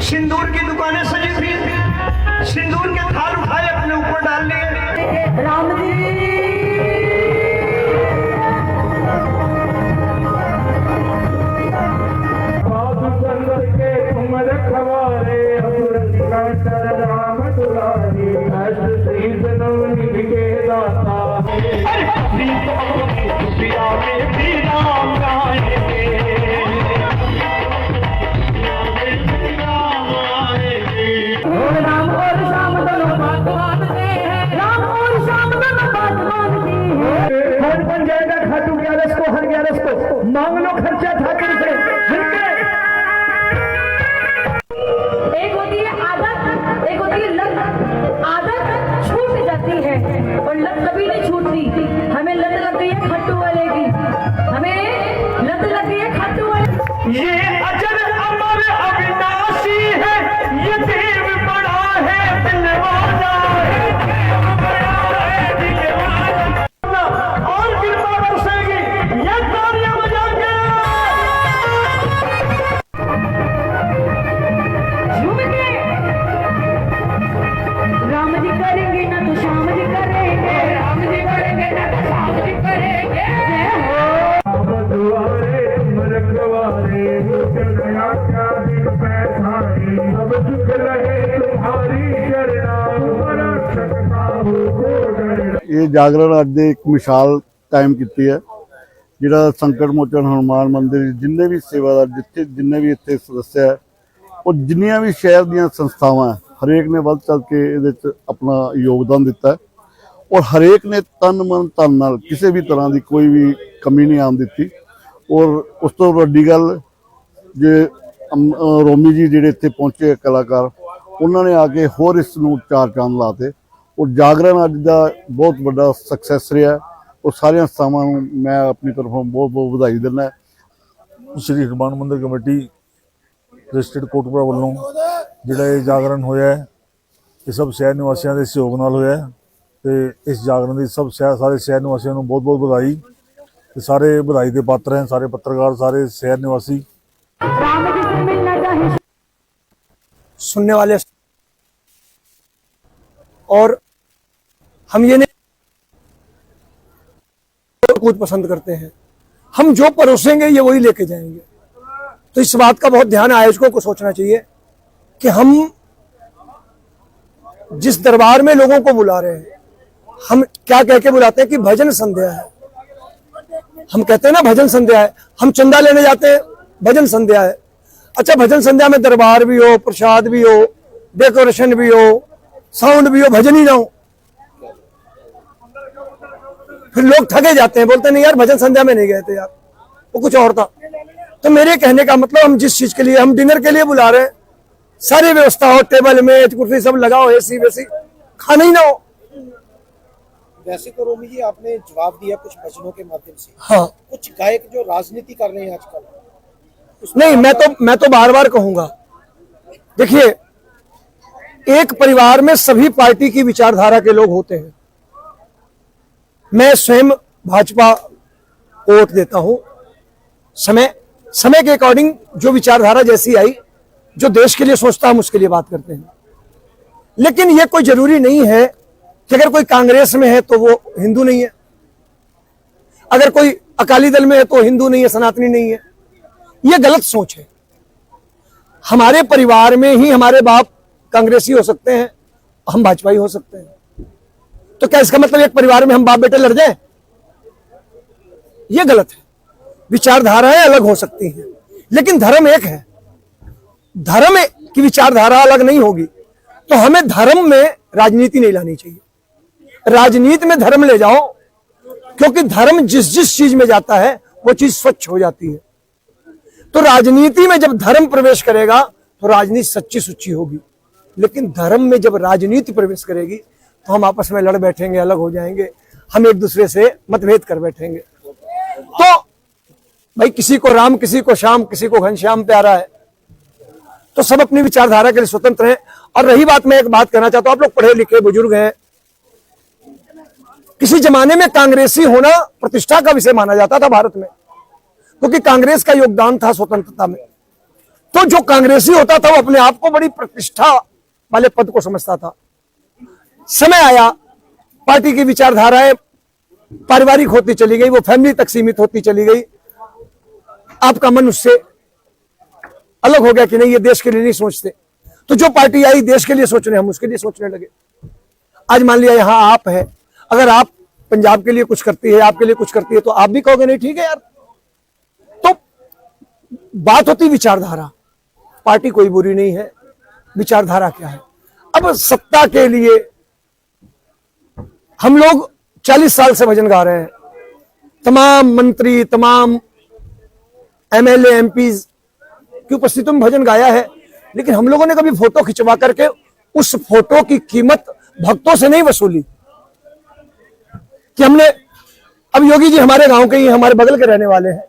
सिंदूर की दुकानें सजी थी, सिंदूर के थाल उठाए अपने ऊपर डाल लिए। राम जी खाटू 11 को हर 11 को मांग लो खर्चा ठाकर से। एक होती है आदत, एक होती है लत। आदत छूट जाती है और लत कभी नहीं छूटती। हमें लत लग गई है खट्टू वाले की, हमें लत लग गई है खट्टू वाले। ये अजर अमर अविनाशी है, ये देव बड़ा है दिलवाना है, और कृपा बरसेगी ये तालियां बजा के। राम जी करेंगे ना तो श्याम जी करेंगे, राम जी करेंगे ना तो श्याम जी करेंगे। दुआरे तुम रखवारे, गया क्या दिन पैसारी, अब झुक रहे तुम्हारी शरणा, तुम्हारा सकता हो। ये जागरण ਅੱਜ ਦੇ ਇੱਕ ਮਿਸਾਲ ਕਾਇਮ ਕੀਤੀ ਹੈ। ਜਿਹੜਾ ਸੰਕਟ ਮੋਚਨ ਹਨੂਮਾਨ ਮੰਦਿਰ ਜਿੰਨੇ ਵੀ ਸੇਵਾਦਾਰ ਜਿੱਥੇ ਜਿੰਨੇ ਵੀ ਇੱਥੇ ਸਦੱਸਿਆ ਹੈ ਉਹ ਜਿੰਨੀਆਂ ਵੀ ਸ਼ਹਿਰ ਦੀਆਂ ਸੰਸਥਾਵਾਂ ਹਰੇਕ ਨੇ ਵੱਧ ਚੱਲ ਕੇ ਇਹਦੇ ਵਿੱਚ ਆਪਣਾ ਯੋਗਦਾਨ ਦਿੱਤਾ ਔਰ ਹਰੇਕ ਨੇ ਤਨ ਮਨ ਧਨ ਨਾਲ ਕਿਸੇ ਵੀ ਤਰ੍ਹਾਂ ਦੀ ਕੋਈ ਵੀ ਕਮੀ ਨਹੀਂ ਆਉਣ ਦਿੱਤੀ। ਔਰ ਉਸ ਤੋਂ ਵੱਡੀ ਗੱਲ ਜੇ ਰੋਮੀ ਜੀ ਜਿਹੜੇ ਇੱਥੇ ਪਹੁੰਚੇ ਕਲਾਕਾਰ ਉਹਨਾਂ ਨੇ ਆ ਕੇ ਹੋਰ ਇਸ ਨੂੰ ਚਾਰ ਚੰਦ ਲਾਤੇ और जागरण अज का बहुत बड़ा सक्सैस रहा और सारिया संस्थावां नूं मैं अपनी तरफों बहुत बहुत बधाई दिंदा। श्री हनुमान मंदिर कमेटी रजिस्टर्ड कोटपुरा वालों जिहड़ा ये जागरण होया है ये सब शहर निवासियों के सहयोग नाल होया है ते इस जागरण की सब सारे शहर निवासियों को बहुत बहुत बधाई। ते सारे बधाई के पात्र हैं, सारे पत्रकार, सारे शहर निवासी। सुनने वाले और हम ये नहीं कुछ पसंद करते हैं, हम जो परोसेंगे ये वही लेके जाएंगे। तो इस बात का बहुत ध्यान आयोजकों को सोचना चाहिए कि हम जिस दरबार में लोगों को बुला रहे हैं हम क्या कह के बुलाते हैं कि भजन संध्या है। हम कहते हैं ना भजन संध्या है, हम चंदा लेने जाते हैं भजन संध्या है। अच्छा, भजन संध्या में दरबार भी हो, प्रसाद भी हो, डेकोरेशन भी हो, साउंड भी हो, भजन ही ना हो, फिर लोग ठगे जाते हैं, बोलते नहीं यार भजन संध्या में नहीं गए थे यार, वो कुछ और था। तो मेरे कहने का मतलब हम जिस चीज के लिए हम डिनर के लिए बुला रहे हैं सारी व्यवस्था हो, टेबल मेज कुर्सी सब लगाओ, एसी वेसी, खाना ही ना हो। वैसे तो रोमी जी आपने जवाब दिया कुछ भजनों के माध्यम से। हाँ, कुछ गायक जो राजनीति कर रहे हैं आजकल, नहीं मैं तो बार बार कहूंगा, देखिए एक परिवार में सभी पार्टी की विचारधारा के लोग होते हैं। मैं स्वयं भाजपा को वोट देता हूं, समय के अकॉर्डिंग जो विचारधारा जैसी आई, जो देश के लिए सोचता हम उसके लिए बात करते हैं। लेकिन यह कोई जरूरी नहीं है कि अगर कोई कांग्रेस में है तो वो हिंदू नहीं है, अगर कोई अकाली दल में है तो हिंदू नहीं है, सनातनी नहीं है। यह गलत सोच है। हमारे परिवार में ही हमारे बाप कांग्रेसी हो सकते हैं, हम भाजपाई हो सकते हैं, तो क्या इसका मतलब एक परिवार में हम बाप बेटे लड़ जाएं? यह गलत है। विचारधाराएं अलग हो सकती हैं लेकिन धर्म एक है। धर्म की विचारधारा अलग नहीं होगी तो हमें धर्म में राजनीति नहीं लानी चाहिए। राजनीति में धर्म ले जाओ, क्योंकि धर्म जिस चीज में जाता है वो चीज स्वच्छ हो जाती है। तो राजनीति में जब धर्म प्रवेश करेगा तो राजनीति सच्ची सुच्ची होगी, लेकिन धर्म में जब राजनीति प्रवेश करेगी तो हम आपस में लड़ बैठेंगे, अलग हो जाएंगे, हम एक दूसरे से मतभेद कर बैठेंगे। तो भाई किसी को राम, किसी को श्याम, किसी को घनश्याम प्यारा है, तो सब अपनी विचारधारा के लिए स्वतंत्र हैं। और रही बात, मैं एक बात कहना चाहता हूं, आप लोग पढ़े लिखे बुजुर्ग हैं, किसी जमाने में कांग्रेसी होना प्रतिष्ठा का विषय माना जाता था भारत में, क्योंकि कांग्रेस का योगदान था स्वतंत्रता में। तो जो कांग्रेसी होता था वो अपने आप को बड़ी प्रतिष्ठा वाले पद को समझता था। समय आया, पार्टी की विचारधाराएं पारिवारिक होती चली गई, वो फैमिली तक सीमित होती चली गई। आपका मन उससे अलग हो गया कि नहीं, ये देश के लिए नहीं सोचते। तो जो पार्टी आई देश के लिए सोचने, हम उसके लिए सोचने लगे। आज मान लिया यहां आप है, अगर आप पंजाब के लिए कुछ करती है, आपके लिए कुछ करती है, तो आप भी कहोगे नहीं ठीक है यार। तो बात होती विचारधारा। पार्टी कोई बुरी नहीं है, विचारधारा क्या है। अब सत्ता के लिए हम लोग 40 साल से भजन गा रहे हैं, तमाम मंत्री, तमाम एमएलए, एमपीज की उपस्थिति में भजन गाया है, लेकिन हम लोगों ने कभी फोटो खिंचवा करके उस फोटो की कीमत भक्तों से नहीं वसूली। कि हमने, अब योगी जी हमारे गांव के ही, हमारे बगल के रहने वाले हैं,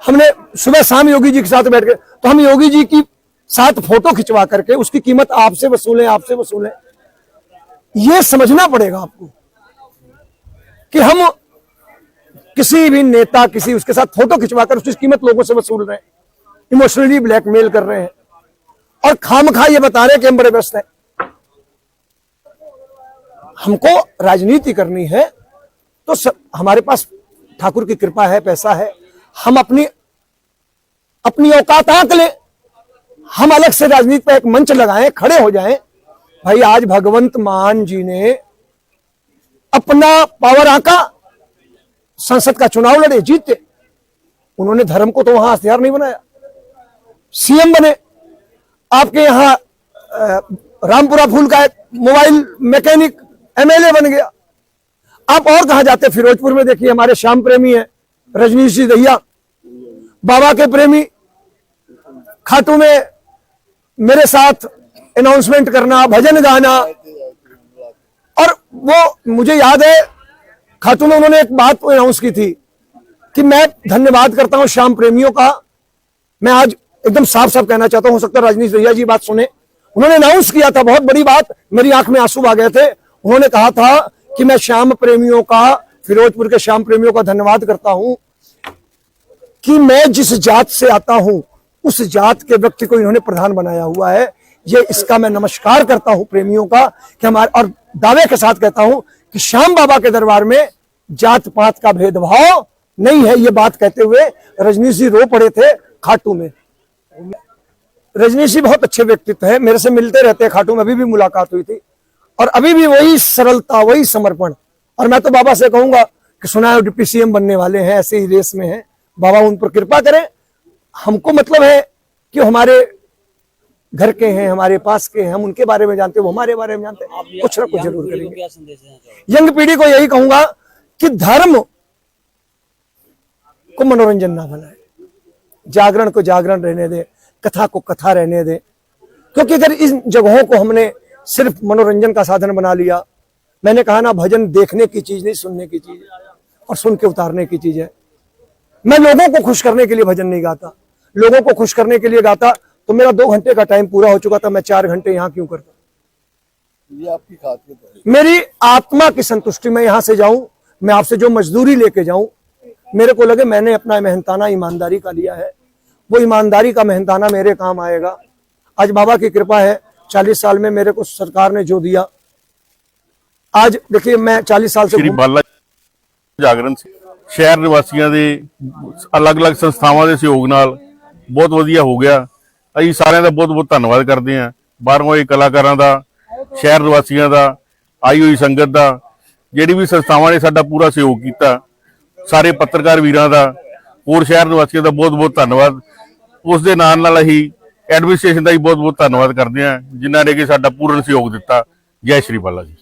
हमने सुबह शाम योगी जी के साथ बैठ के, तो हम योगी जी की साथ फोटो खिंचवा करके उसकी कीमत आपसे वसूलें। यह समझना पड़ेगा आपको कि हम किसी भी नेता, किसी उसके साथ फोटो खिंचवाकर उसकी कीमत लोगों से वसूल रहे हैं, इमोशनली ब्लैकमेल कर रहे हैं और खामखा ये बता रहे हैं कि हम बड़े व्यस्त हैं। हमको राजनीति करनी है तो हमारे पास ठाकुर की कृपा है, पैसा है, हम अपनी औकात आंक लें, हम अलग से राजनीति पर एक मंच लगाएं, खड़े हो जाएं। भाई आज भगवंत मान जी ने अपना पावर आंका, संसद का चुनाव लड़े, जीते। उन्होंने धर्म को तो वहां हथियार नहीं बनाया, सीएम बने। आपके यहां रामपुरा फूल का एक मोबाइल मैकेनिक एमएलए बन गया। आप और कहां जाते, फिरोजपुर में देखिए हमारे श्याम प्रेमी है रजनीश जी दहिया, बाबा के प्रेमी, खाटू में मेरे साथ अनाउंसमेंट करना, भजन गाना। और वो मुझे याद है खाटू में उन्होंने एक बात अनाउंस की थी कि मैं धन्यवाद करता हूं श्याम प्रेमियों का। मैं आज एकदम साफ साफ कहना चाहता हूं, हो सकता है रजनीश दहिया जी बात सुने। उन्होंने अनाउंस किया था, बहुत बड़ी बात, मेरी आंख में आंसू आ गए थे। उन्होंने कहा था कि मैं श्याम प्रेमियों का, फिरोजपुर के श्याम प्रेमियों का धन्यवाद करता हूं कि मैं जिस जात से आता हूं उस जात के व्यक्ति को इन्होंने प्रधान बनाया हुआ है। ये इसका मैं नमस्कार करता हूं प्रेमियों का कि हमारे, और दावे के साथ कहता हूं कि श्याम बाबा के दरबार में जात पात का भेदभाव नहीं है। ये बात कहते हुए रजनीश जी रो पड़े थे खाटू में। रजनीश जी बहुत अच्छे व्यक्तित्व है, मेरे से मिलते रहते हैं खाटू में, अभी भी मुलाकात हुई थी और अभी भी वही सरलता, वही समर्पण। और मैं तो बाबा से कहूंगा कि सुना है डिप्टी सीएम बनने वाले हैं, ऐसे ही रेस में हैं, बाबा उन पर कृपा करें। हमको मतलब है कि हमारे घर के हैं, हमारे पास के हैं, हम उनके बारे में जानते हैं, वो हमारे बारे में जानते हैं, कुछ ना कुछ जरूर करेंगे। यंग पीढ़ी को यही कहूंगा कि धर्म को मनोरंजन ना बनाए, जागरण को जागरण रहने दे, कथा को कथा रहने दे। क्योंकि अगर इन जगहों को हमने सिर्फ मनोरंजन का साधन बना लिया, मैंने कहा ना, भजन देखने की चीज नहीं, सुनने की चीज है और सुन के उतारने की चीज है। मैं लोगों को खुश करने के लिए भजन नहीं गाता, लोगों को खुश करने के लिए गाता तो मेरा 2 घंटे का टाइम पूरा हो चुका था, मैं 4 घंटे यहां क्यों करता। ये आपकी खासियत है। मेरी आत्मा की संतुष्टि में यहां से जाऊं, मैं आपसे जो मजदूरी लेके जाऊं, मेरे को लगे मैंने अपना मेहनताना ईमानदारी का लिया है, वो ईमानदारी का मेहनताना मेरे काम आएगा। आज बाबा की कृपा है, 40 साल में मेरे को सरकार ने जो दिया, आज देखिए मैं 40 साल से श्री बाला जागरण शहर निवासियों के अलग-अलग संस्थावां के सहयोग नाल बहुत वधिया हो गया। ਅਸੀਂ ਸਾਰਿਆਂ ਦਾ ਬਹੁਤ-ਬਹੁਤ ਧੰਨਵਾਦ ਕਰਦੇ ਹਾਂ, ਬਾਹਰੋਂ ਆਏ ਕਲਾਕਾਰਾਂ ਦਾ, ਸ਼ਹਿਰ ਨਿਵਾਸੀਆਂ ਦਾ, ਆਈ ਹੋਈ ਸੰਗਤ ਦਾ, ਜਿਹੜੀ ਵੀ ਸੰਸਥਾਵਾਂ ਨੇ ਸਾਡਾ ਪੂਰਾ ਸਹਿਯੋਗ ਕੀਤਾ, ਸਾਰੇ ਪੱਤਰਕਾਰ ਵੀਰਾਂ ਦਾ, ਹੋਰ ਸ਼ਹਿਰ ਨਿਵਾਸੀਆਂ ਦਾ ਬਹੁਤ-ਬਹੁਤ ਧੰਨਵਾਦ। ਉਸ ਦੇ ਨਾਲ ਅਸੀਂ ਐਡਮਿਨਿਸਟ੍ਰੇਸ਼ਨ ਦਾ ਵੀ ਬਹੁਤ-ਬਹੁਤ ਧੰਨਵਾਦ ਕਰਦੇ ਹਾਂ, ਜਿਨ੍ਹਾਂ ਨੇ ਕਿ ਸਾਡਾ ਪੂਰਨ ਸਹਿਯੋਗ ਦਿੱਤਾ। ਜੈ ਸ਼੍ਰੀ ਬਾਲਾ ਜੀ।